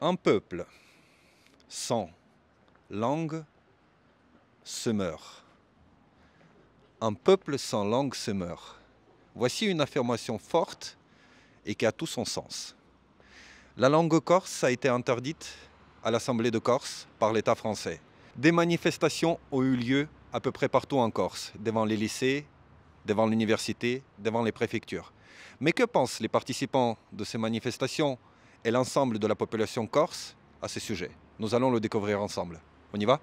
Un peuple sans langue se meurt. Un peuple sans langue se meurt. Voici une affirmation forte et qui a tout son sens. La langue corse a été interdite à l'Assemblée de Corse par l'État français. Des manifestations ont eu lieu à peu près partout en Corse, devant les lycées, devant l'université, devant les préfectures. Mais que pensent les participants de ces manifestations et l'ensemble de la population corse à ce sujet? Nous allons le découvrir ensemble. On y va?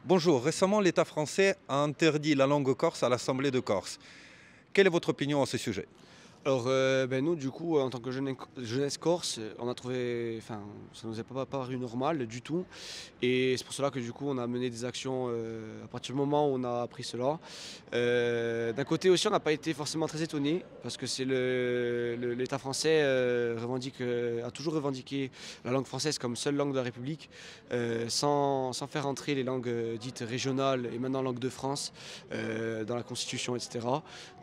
Bonjour, récemment l'État français a interdit la langue corse à l'Assemblée de Corse. Quelle est votre opinion à ce sujet? Alors, nous, du coup, en tant que jeunesse corse, on a trouvé, enfin, ça nous est pas paru normal du tout. Et c'est pour cela que du coup, on a mené des actions à partir du moment où on a appris cela. D'un côté aussi, on n'a pas été forcément très étonné parce que c'est l'État français a toujours revendiqué la langue française comme seule langue de la République, sans faire entrer les langues dites régionales et maintenant langue de France dans la Constitution, etc.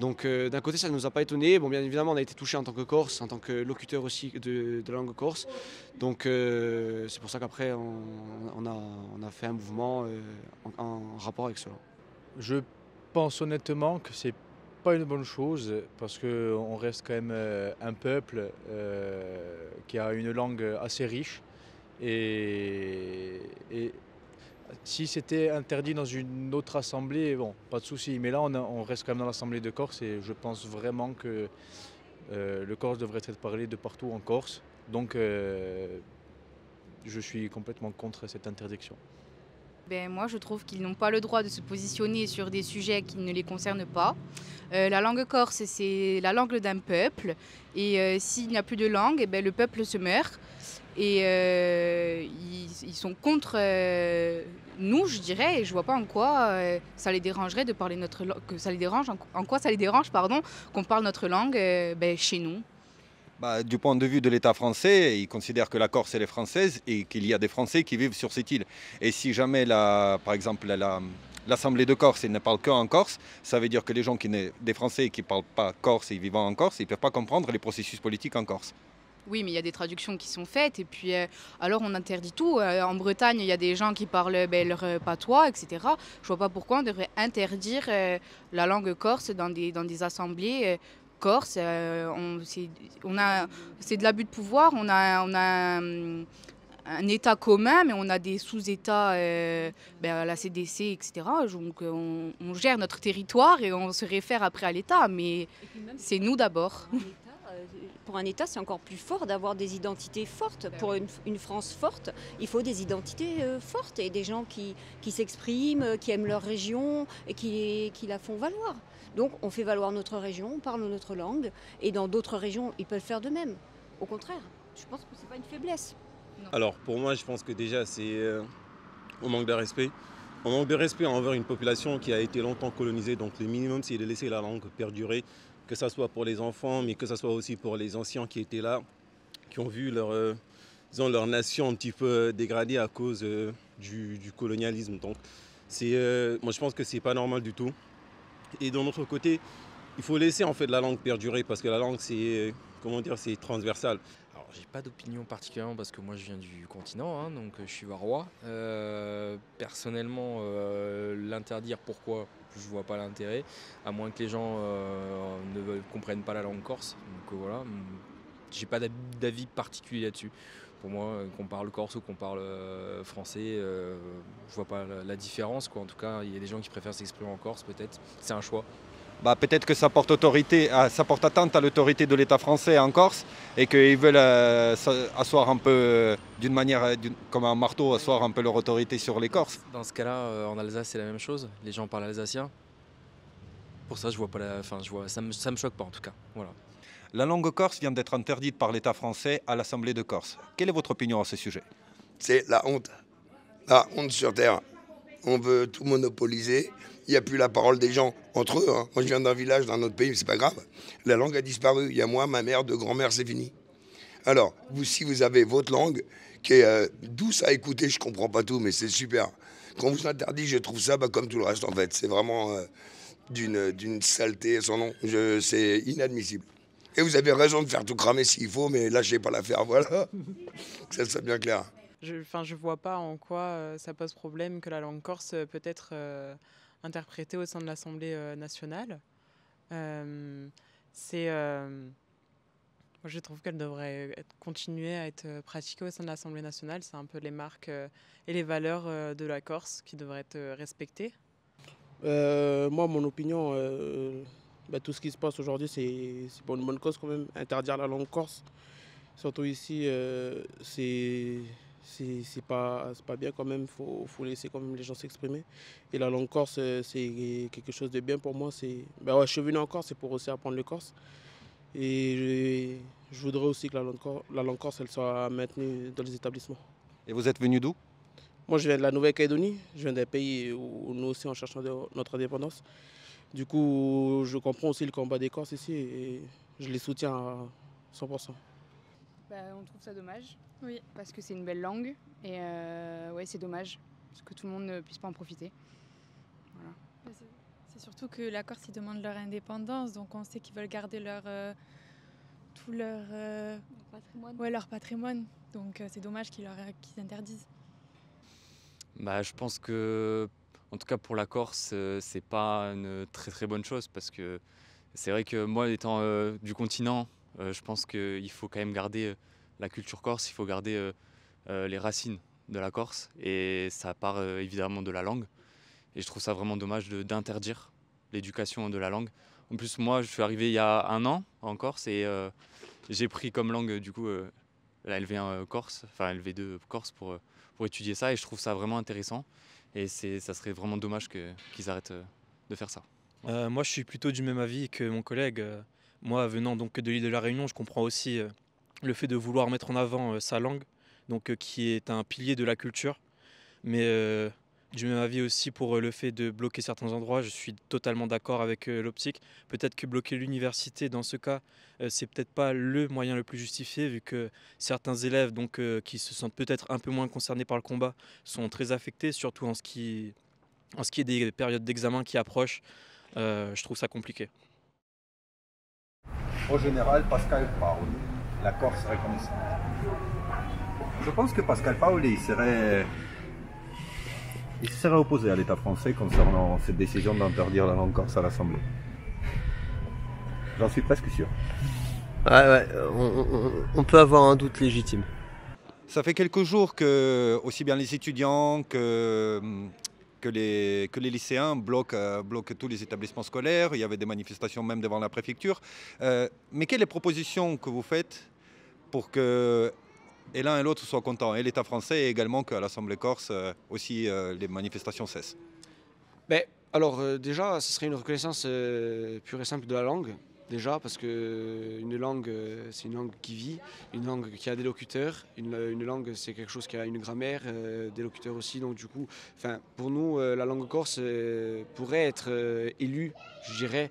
Donc, d'un côté, ça ne nous a pas étonné. Bon, bien évidemment, on a été touché en tant que Corse, en tant que locuteur aussi de la langue corse. Donc c'est pour ça qu'après, on a fait un mouvement en rapport avec cela. Je pense honnêtement que c'est pas une bonne chose parce qu'on reste quand même un peuple qui a une langue assez riche et si c'était interdit dans une autre assemblée, bon, pas de souci. Mais là, on reste quand même dans l'Assemblée de Corse et je pense vraiment que le corse devrait être parlé de partout en Corse. Donc, je suis complètement contre cette interdiction. Moi, je trouve qu'ils n'ont pas le droit de se positionner sur des sujets qui ne les concernent pas. La langue corse, c'est la langue d'un peuple. Et s'il n'y a plus de langue, le peuple se meurt. Et ils sont contre nous, je dirais. Et je ne vois pas en quoi ça les dérangerait de parler notre langue. Que ça les dérange, en quoi ça les dérange, pardon, qu'on parle notre langue chez nous. Du point de vue de l'État français, ils considèrent que la Corse elle est française et qu'il y a des Français qui vivent sur cette île. Et si jamais, par exemple, l'Assemblée de Corse ne parle qu'en Corse, ça veut dire que les gens des Français qui ne parlent pas corse et vivant en Corse, ils ne peuvent pas comprendre les processus politiques en Corse. Oui, mais il y a des traductions qui sont faites et puis alors on interdit tout. En Bretagne, il y a des gens qui parlent leur patois, etc. Je vois pas pourquoi on devrait interdire la langue corse dans des assemblées corse. C'est de l'abus de pouvoir. On a un État commun, mais on a des sous-États, la CDC, etc. Donc on gère notre territoire et on se réfère après à l'État, mais c'est nous d'abord. Pour un État, c'est encore plus fort d'avoir des identités fortes. Pour une France forte, il faut des identités fortes et des gens qui s'expriment, qui aiment leur région et qui la font valoir. Donc on fait valoir notre région, on parle notre langue et dans d'autres régions, ils peuvent faire de même. Au contraire, je pense que ce n'est pas une faiblesse. Non. Alors pour moi, je pense que déjà c'est on manque de respect. On manque de respect envers une population qui a été longtemps colonisée. Donc le minimum, c'est de laisser la langue perdurer, que ce soit pour les enfants, mais que ce soit aussi pour les anciens qui étaient là, qui ont vu leur nation un petit peu dégradée à cause du colonialisme. Donc moi je pense que c'est pas normal du tout. Et d'un autre côté, il faut laisser en fait la langue perdurer parce que la langue c'est transversal. Alors j'ai pas d'opinion particulièrement parce que moi je viens du continent, donc je suis varois. Personnellement, l'interdire, pourquoi? Je vois pas l'intérêt, à moins que les gens ne comprennent pas la langue corse. Donc voilà, j'ai pas d'avis particulier là-dessus. Pour moi, qu'on parle corse ou qu'on parle français, je vois pas la différence, quoi. En tout cas, il y a des gens qui préfèrent s'exprimer en corse, peut-être. C'est un choix. Peut-être que ça porte atteinte à l'autorité de l'État français en Corse et qu'ils veulent asseoir un peu, d'une manière, comme un marteau, asseoir un peu leur autorité sur les Corses. Dans ce cas-là, en Alsace, c'est la même chose. Les gens parlent alsacien. Pour ça, je vois pas ça me choque pas en tout cas. Voilà. La langue corse vient d'être interdite par l'État français à l'Assemblée de Corse. Quelle est votre opinion à ce sujet? C'est la honte sur terre. On veut tout monopoliser. Il n'y a plus la parole des gens entre eux. Moi, je viens d'un village, d'un autre pays, mais c'est pas grave. La langue a disparu. Il y a moi, ma mère, deux grands-mères, c'est fini. Alors, si vous avez votre langue, qui est douce à écouter, je comprends pas tout, mais c'est super. Quand vous interdit, je trouve ça comme tout le reste en fait. C'est vraiment d'une saleté sans nom. C'est inadmissible. Et vous avez raison de faire tout cramer s'il faut, mais lâchez pas l'affaire, voilà. Que ça soit bien clair. Je vois pas en quoi ça pose problème que la langue corse peut être interprétée au sein de l'Assemblée nationale. Moi, je trouve qu'elle devrait continuer à être pratiquée au sein de l'Assemblée nationale. C'est un peu les marques et les valeurs de la Corse qui devraient être respectées. Moi, mon opinion, tout ce qui se passe aujourd'hui, c'est pour une bonne cause quand même. Interdire la langue corse, surtout ici, c'est pas bien quand même. Faut laisser quand même les gens s'exprimer. Et la langue corse, c'est quelque chose de bien pour moi. Je suis venu en Corse, c'est pour aussi apprendre le corse. Et je voudrais aussi que la langue corse elle soit maintenue dans les établissements. Et vous êtes venu d'où? Moi, je viens de la Nouvelle-Calédonie. Je viens d'un pays où nous aussi, on cherche notre indépendance. Du coup, je comprends aussi le combat des Corses ici et je les soutiens à 100%. On trouve ça dommage, oui, parce que c'est une belle langue et ouais, c'est dommage parce que tout le monde ne puisse pas en profiter. Voilà. C'est surtout que la Corse, ils demandent leur indépendance, donc on sait qu'ils veulent garder tout leur patrimoine. Donc c'est dommage qu'ils interdisent. Je pense que, en tout cas pour la Corse, c'est pas une très très bonne chose parce que c'est vrai que moi, étant du continent, je pense qu'il faut quand même garder la culture corse, il faut garder les racines de la Corse et ça part évidemment de la langue. Et je trouve ça vraiment dommage d'interdire l'éducation de la langue. En plus, moi, je suis arrivé il y a 1 an en Corse et j'ai pris comme langue du coup la LV1 Corse, enfin LV2 Corse pour étudier ça et je trouve ça vraiment intéressant. Et ça serait vraiment dommage qu'ils arrêtent de faire ça. Moi, je suis plutôt du même avis que mon collègue. Moi, venant donc de l'île de la Réunion, je comprends aussi le fait de vouloir mettre en avant sa langue, donc qui est un pilier de la culture. Mais du même avis aussi pour le fait de bloquer certains endroits. Je suis totalement d'accord avec l'optique. Peut-être que bloquer l'université, dans ce cas, c'est peut-être pas le moyen le plus justifié, vu que certains élèves qui se sentent peut-être un peu moins concernés par le combat sont très affectés, surtout en ce qui est des périodes d'examen qui approchent. Je trouve ça compliqué. Au général, Pascal Paoli, la Corse reconnaissante. Je pense que Pascal Paoli serait opposé à l'État français concernant cette décision d'interdire la langue corse à l'Assemblée. J'en suis presque sûr. Ouais, on peut avoir un doute légitime. Ça fait quelques jours que aussi bien les étudiants que les lycéens bloquent tous les établissements scolaires. Il y avait des manifestations même devant la préfecture. Mais quelles sont les propositions que vous faites pour que et l'un et l'autre soient contents, et l'État français et également qu'à l'Assemblée corse aussi les manifestations cessent? Alors déjà, ce serait une reconnaissance pure et simple de la langue. Déjà parce qu'une langue, c'est une langue qui vit, une langue qui a des locuteurs, une langue c'est quelque chose qui a une grammaire, des locuteurs aussi. Donc du coup, pour nous, la langue corse pourrait être élue, je dirais,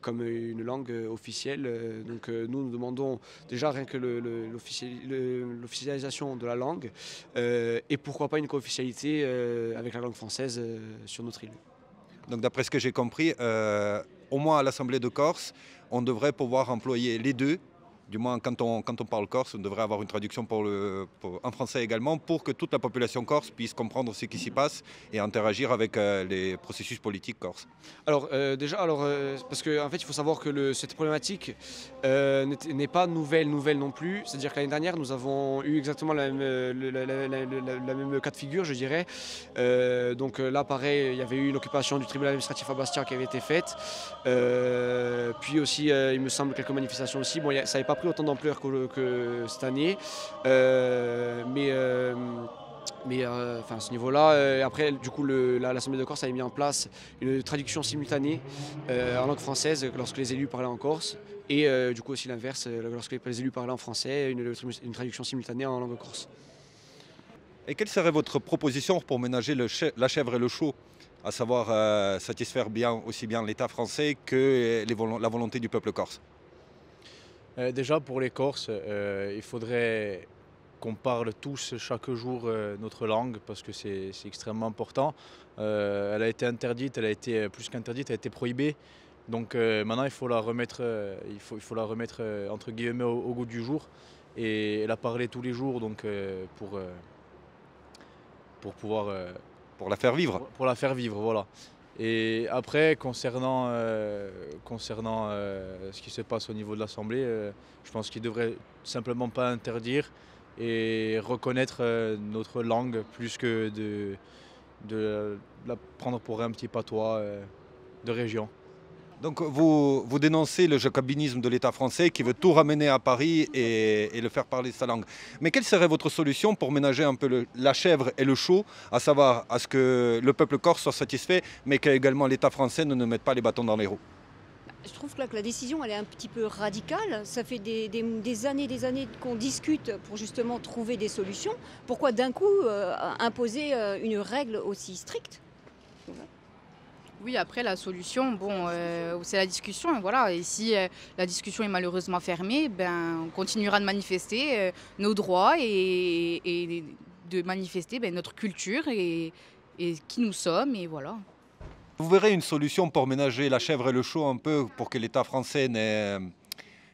comme une langue officielle. Donc nous demandons déjà rien que l'officialisation de la langue et pourquoi pas une co-officialité avec la langue française sur notre île. Donc d'après ce que j'ai compris, au moins à l'Assemblée de Corse, on devrait pouvoir employer les deux. Du moins, quand on parle corse, on devrait avoir une traduction en français également pour que toute la population corse puisse comprendre ce qui s'y passe et interagir avec les processus politiques corses. Alors parce qu'en fait, il faut savoir que cette problématique n'est pas nouvelle non plus. C'est-à-dire que l'année dernière, nous avons eu exactement la même cas de figure, je dirais. Donc là, pareil, il y avait eu une occupation du tribunal administratif à Bastia qui avait été faite. Puis aussi, il me semble, quelques manifestations aussi. Bon, ça n'avait pas pris autant d'ampleur que cette année, mais à ce niveau-là, après du coup l'Assemblée de Corse avait mis en place une traduction simultanée en langue française lorsque les élus parlaient en corse et du coup aussi l'inverse, lorsque les élus parlaient en français, une traduction simultanée en langue corse. Et quelle serait votre proposition pour ménager la chèvre et le chou, à savoir satisfaire aussi bien l'État français que la volonté du peuple corse? Déjà pour les Corses, il faudrait qu'on parle tous chaque jour notre langue parce que c'est extrêmement important. Elle a été interdite, elle a été plus qu'interdite, elle a été prohibée. Donc maintenant il faut la remettre, il faut la remettre entre guillemets au goût du jour et la parler tous les jours donc, pour pouvoir pour la faire vivre. Pour la faire vivre, voilà. Et après, concernant ce qui se passe au niveau de l'Assemblée, je pense qu'il ne devrait simplement pas interdire et reconnaître notre langue plus que de la prendre pour un petit patois de région. Donc vous dénoncez le jacobinisme de l'État français qui veut tout ramener à Paris et le faire parler sa langue. Mais quelle serait votre solution pour ménager un peu la chèvre et le chou, à savoir à ce que le peuple corse soit satisfait, mais qu'également l'État français ne nous mette pas les bâtons dans les roues? Je trouve que la décision elle est un petit peu radicale. Ça fait des années qu'on discute pour justement trouver des solutions. Pourquoi d'un coup imposer une règle aussi stricte? Oui, après la solution, bon, c'est la discussion, voilà. Et si la discussion est malheureusement fermée, ben, on continuera de manifester nos droits et de manifester notre culture et qui nous sommes, et voilà. Vous verrez une solution pour ménager la chèvre et le chou un peu, pour que l'État français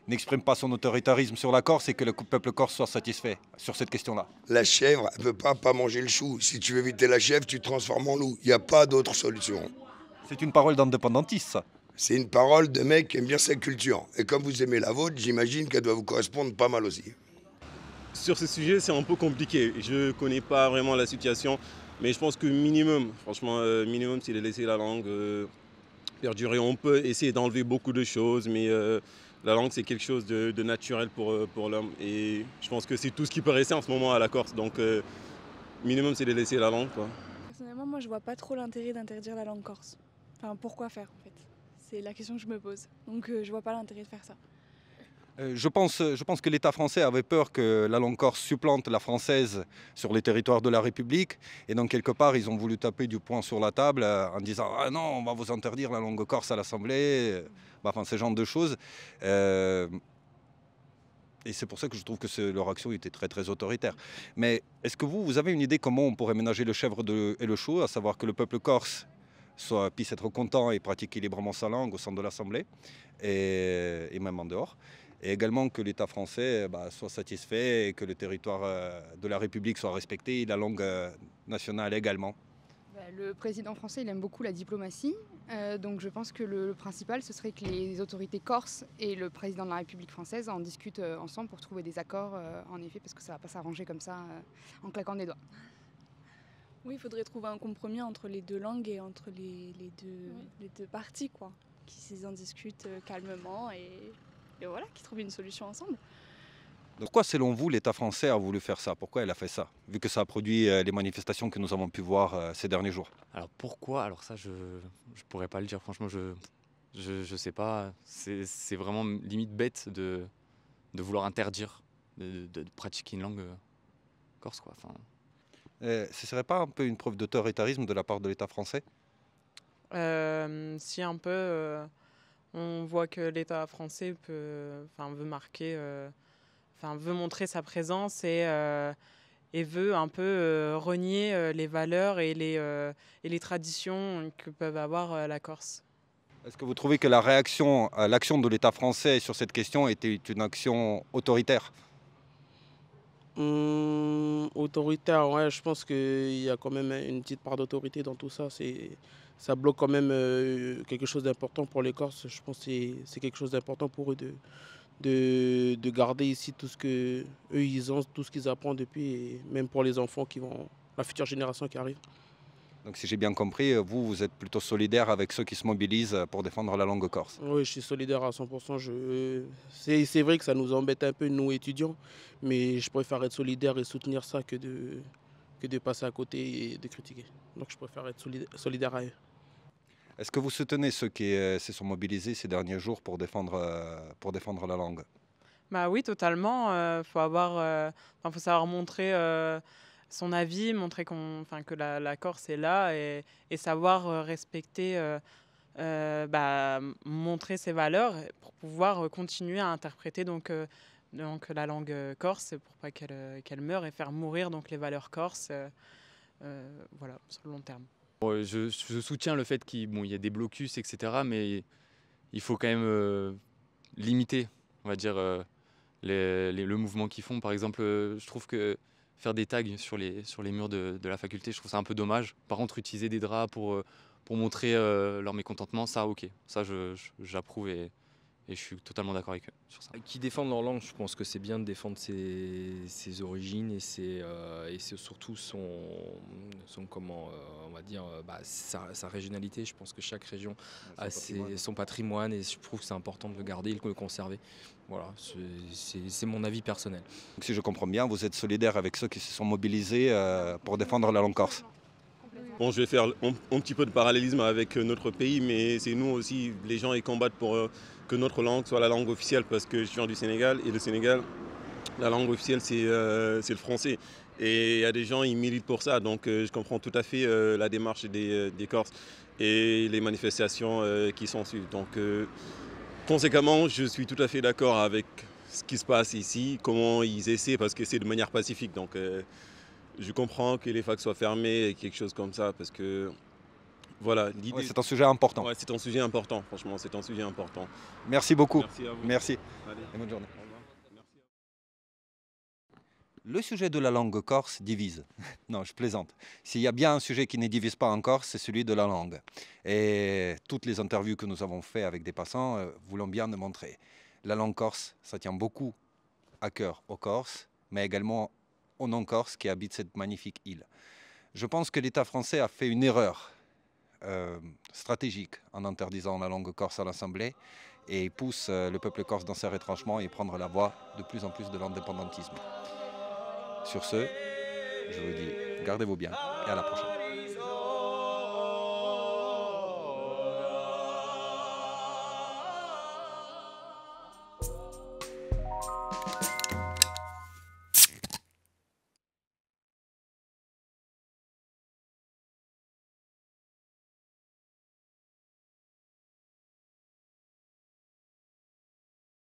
n'exprime pas son autoritarisme sur la Corse et que le peuple corse soit satisfait sur cette question-là. La chèvre, elle ne peut pas manger le chou. Si tu veux éviter la chèvre, tu te transformes en loup. Il n'y a pas d'autre solution. C'est une parole d'indépendantiste, ça. C'est une parole de mec qui aime bien sa culture. Et comme vous aimez la vôtre, j'imagine qu'elle doit vous correspondre pas mal aussi. Sur ce sujet, c'est un peu compliqué. Je ne connais pas vraiment la situation, mais je pense que minimum, franchement, minimum, c'est de laisser la langue perdurer. On peut essayer d'enlever beaucoup de choses, mais la langue, c'est quelque chose de naturel pour l'homme. Et je pense que c'est tout ce qui peut rester en ce moment à la Corse. Donc, minimum, c'est de laisser la langue, quoi. Personnellement, moi, je vois pas trop l'intérêt d'interdire la langue corse. Enfin, pourquoi faire, en fait? C'est la question que je me pose. Donc, je vois pas l'intérêt de faire ça. Je pense que l'État français avait peur que la langue corse supplante la française sur les territoires de la République. Et donc, quelque part, ils ont voulu taper du poing sur la table en disant « Ah non, on va vous interdire la langue corse à l'Assemblée ». Enfin, ce genre de choses. Et c'est pour ça que je trouve que leur action était très, très autoritaire. Mais est-ce que vous avez une idée comment on pourrait ménager le chèvre et le chou, à savoir que le peuple corse puisse être content et pratiquer librement sa langue au sein de l'Assemblée et même en dehors, et également que l'État français soit satisfait et que le territoire de la République soit respecté et la langue nationale également? Le président français, il aime beaucoup la diplomatie, donc je pense que le principal, ce serait que les autorités corses et le président de la République française en discutent ensemble pour trouver des accords, en effet, parce que ça ne va pas s'arranger comme ça en claquant des doigts. Oui, il faudrait trouver un compromis entre les deux langues et entre les deux parties, quoi, qui en discutent calmement et voilà, qui trouvent une solution ensemble. Pourquoi, selon vous, l'État français a voulu faire ça? Pourquoi elle a fait ça? Vu que ça a produit les manifestations que nous avons pu voir ces derniers jours. Alors pourquoi? Alors ça, je pourrais pas le dire. Franchement, je sais pas. C'est vraiment limite bête de vouloir interdire de pratiquer une langue corse, quoi. Enfin... ce serait pas un peu une preuve d'autoritarisme de la part de l'État français? Si un peu, on voit que l'État français veut marquer, veut montrer sa présence et veut un peu renier les valeurs et les traditions que peuvent avoir la Corse. Est-ce que vous trouvez que l'action de l'État français sur cette question était une action autoritaire? Autoritaire, ouais, je pense qu'il y a quand même une petite part d'autorité dans tout ça. Ça bloque quand même quelque chose d'important pour les Corses. Je pense que c'est quelque chose d'important pour eux de garder ici tout ce que eux ils ont, tout ce qu'ils apprennent depuis, et même pour les enfants la future génération qui arrive. Donc si j'ai bien compris, vous êtes plutôt solidaire avec ceux qui se mobilisent pour défendre la langue corse? Oui, je suis solidaire à 100%. C'est vrai que ça nous embête un peu, nous étudiants, mais je préfère être solidaire et soutenir ça que de passer à côté et de critiquer. Donc je préfère être solidaire à eux. Est-ce que vous soutenez ceux qui se sont mobilisés ces derniers jours pour défendre la langue? Bah oui, totalement. Faut savoir montrer son avis, montrer que la Corse est là et savoir respecter, montrer ses valeurs pour pouvoir continuer à interpréter donc la langue corse pour pas qu'elle meure et faire mourir donc les valeurs corses voilà, sur le long terme. Je soutiens le fait qu'il y ait des blocus, etc. Mais il faut quand même limiter, on va dire, le mouvement qu'ils font. Par exemple, je trouve que faire des tags sur les murs de la faculté, je trouve ça un peu dommage. Par contre, utiliser des draps pour montrer leur mécontentement, ça, ok. Ça, j'approuve et je suis totalement d'accord avec eux sur ça. Qui défendent leur langue, je pense que c'est bien de défendre ses origines et c'est surtout son comment, on va dire, sa régionalité. Je pense que chaque région a son patrimoine et je trouve que c'est important de le garder et de le conserver. Voilà, c'est mon avis personnel. Donc, si je comprends bien, vous êtes solidaire avec ceux qui se sont mobilisés pour défendre la langue corse. Bon, je vais faire un petit peu de parallélisme avec notre pays, mais c'est nous aussi, les gens ils combattent pour que notre langue soit la langue officielle, parce que je viens du Sénégal, et le Sénégal, la langue officielle c'est le français. Et il y a des gens, ils militent pour ça, donc je comprends tout à fait la démarche des Corses et les manifestations qui sont suivies. Donc conséquemment, je suis tout à fait d'accord avec ce qui se passe ici, comment ils essaient, parce que c'est de manière pacifique. Donc je comprends que les facs soient fermées et quelque chose comme ça, parce que voilà, l'idée. Ouais, c'est un sujet important. Ouais, c'est un sujet important, franchement, c'est un sujet important. Merci beaucoup. Merci à vous. Merci. Allez. Et bonne journée. Le sujet de la langue corse divise. Non, je plaisante. S'il y a bien un sujet qui ne divise pas en Corse, c'est celui de la langue. Et toutes les interviews que nous avons faites avec des passants voulons bien le montrer. La langue corse, ça tient beaucoup à cœur aux Corses, mais également aux non-Corses qui habitent cette magnifique île. Je pense que l'État français a fait une erreur stratégique en interdisant la langue corse à l'Assemblée et pousse le peuple corse dans ses retranchements et prendre la voie de plus en plus de l'indépendantisme. Sur ce, je vous dis, gardez-vous bien et à la prochaine.